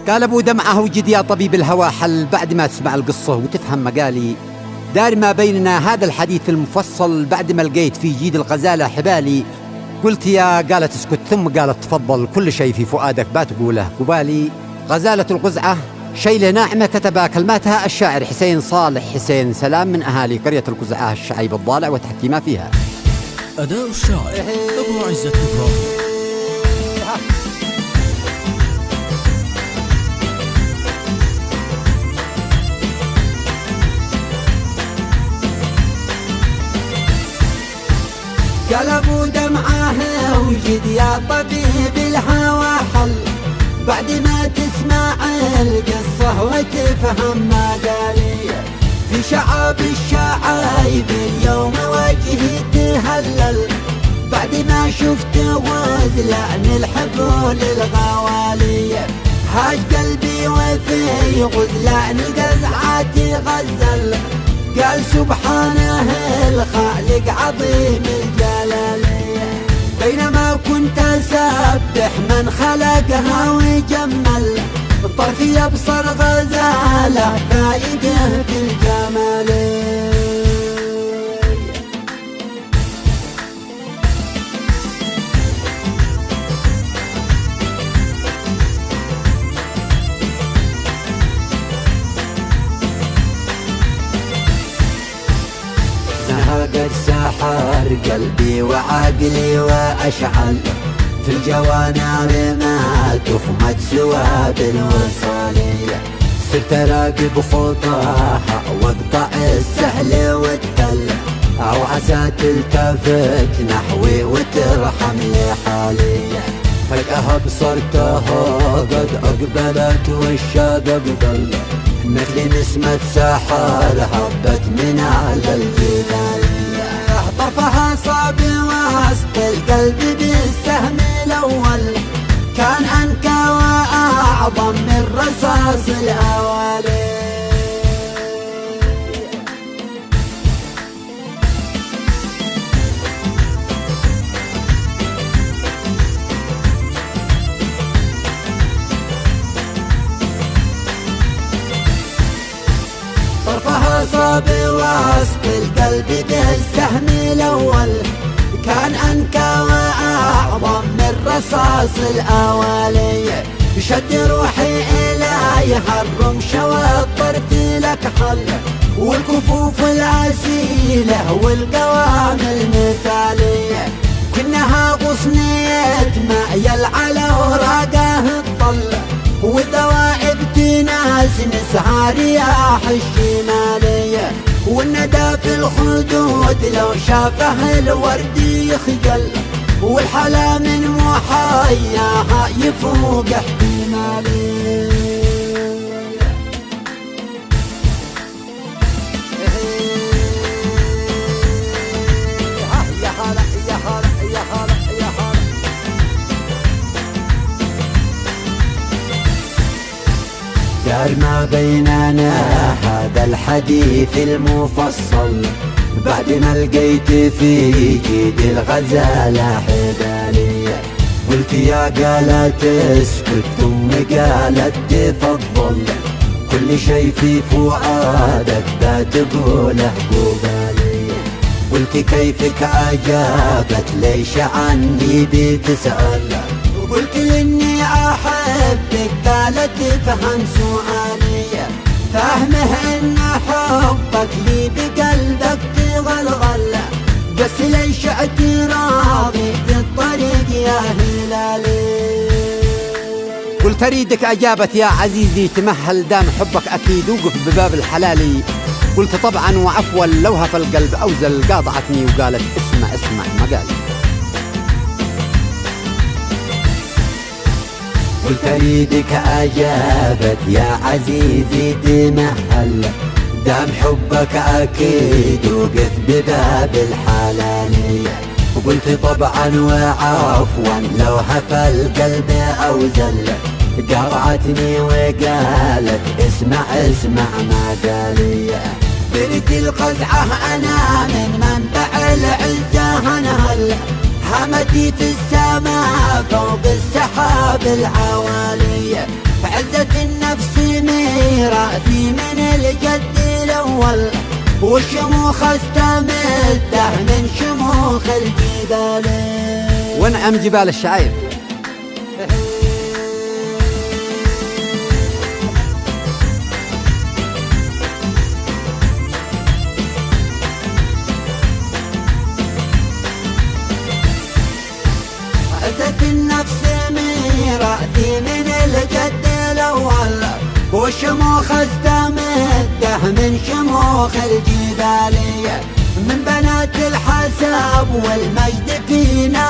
قال ابو دمعه وجد يا طبيب الهوى حل، بعد ما تسمع القصه وتفهم مقالي. دار ما بيننا هذا الحديث المفصل، بعد ما لقيت في جيد الغزاله حبالي. قلت يا، قالت اسكت، ثم قالت تفضل، كل شيء في فؤادك بتقوله قبالي. غزاله القزعه شيله ناعمه كتبها كلماتها الشاعر حسين صالح حسين سلام من اهالي قريه القزعه الشعيب الضالع وتحكي ما فيها. اداء الشاعر ابو عزت ابراهيم. قال ابو دمعه وجد يا طبيب الهوى حل، بعد ما تسمع القصه وتفهم مقالي. في شعب الشعايب اليوم وجهي تهلل، بعد ما شفت غزلان الحبول الغوالي. هاج قلبي وفي غزلان قزعتي غزل، قال سبحانه الخالق عظيم الجلال. بينما كنت أسبح من خلقها وجمل، طرفي يبصر غزالة فائقه في الجمال. قد سحر قلبي وعقلي وأشعل، في الجوانب ما تخمد سوى بالوصالية. صرت أراقب خطاها واقطع السهل والتل، أو عسى تلتفت نحوي وترحم لي حالي. فجأة بصرتها قد أقبلت والشاذ ضل، مثل نسمة سحر هبت من على الجبال. طرفها صاب وسط القلب بالسهم الأول، كان أنكى وأعظم من رصاص الأوالي. طرفها صاب وسط القلب بالسهم الأول، كان أنكى وأعظم من رصاص الأوالي. شد روحي إليها الرمش والطرف لك حل، والكفوف العسيلة والقوام المثالية. كنها غصنية مايل على وراقه الطل، والذوائب تناسنس رياح الشمالية. والندى في الخدود لو شافه الورد يخجل، والحلا من محاياها يفوق احتمالي. يا هلا يا هلا يا هلا يا هلا. دار ما بيننا هذا الحديث المفصل، بعد ما لقيت في جيد الغزالة حبالي. قلت يا، قالت اسكت، ثم قالت تفضل، كل شيء في فؤادك بتقوله قبالي. قلت كيفك أجابت، ليش عني بتسأل؟ وقلت لاني احبك، قالت تفهم سؤالي. فهمه ان حبك لي بقلبك تغلغل، بس ليش اعتراضي بالطريق يا هلالي. قلت اريدك اجابت يا عزيزي، تمهل دام حبك اكيد وقف بباب الحلالي. قلت طبعا وعفوا، لو هف القلب اوزل، قاطعتني وقالت اسمع اسمع مقالي. قلت اريدك اجابت يا عزيزي، تمهل دام حبك اكيد وقف بباب الحلالية. وقلت طبعا وعفوا، لو هفى القلب اوزل، قاطعتني وقالت اسمع اسمع مقالي. بنت القزعة انا من منبع العزة هنهل، همتي في السماء فوق السحاب العوالي، عزة النفس ميراثي من الجد الأول، والشموخ استمده من شموخ الجبال. ونعم جبال الشعير. عزة النفس ميراثي من الجد الأول، والشموخ استمده من شموخ الجبال، من بنات الحساب والمجد فينا.